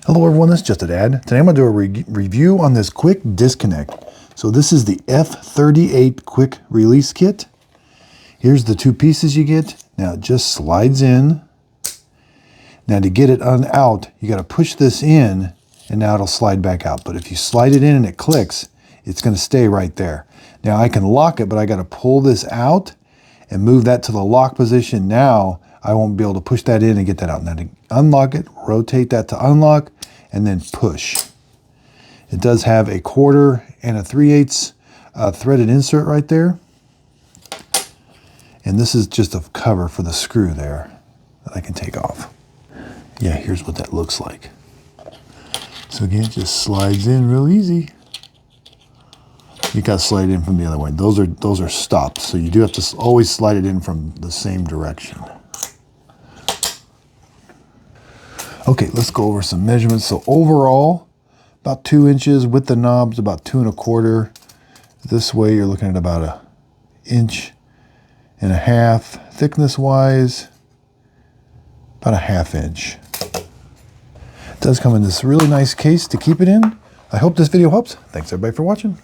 Hello everyone, this is just a dad. Today I'm going to do a review on this quick disconnect. So this is the F38 quick release kit. Here's the two pieces you get. Now it just slides in. Now to get it out, you got to push this in and now it'll slide back out. But if you slide it in and it clicks, it's going to stay right there. Now I can lock it, but I got to pull this out and move that to the lock position. Now I won't be able to push that in and get that out. Now to unlock it, rotate that to unlock, and then push. It does have a 1/4 and a 3/8 threaded insert right there. And this is just a cover for the screw there that I can take off. Yeah, here's what that looks like. So again, it just slides in real easy. You got to slide it in from the other way. Those are stops, so you do have to always slide it in from the same direction. Okay, let's go over some measurements. So overall, about 2 inches with the knobs, about 2 1/4. This way, you're looking at about 1.5 inches. Thickness wise, about 1/2 inch. It does come in this really nice case to keep it in. I hope this video helps. Thanks everybody for watching.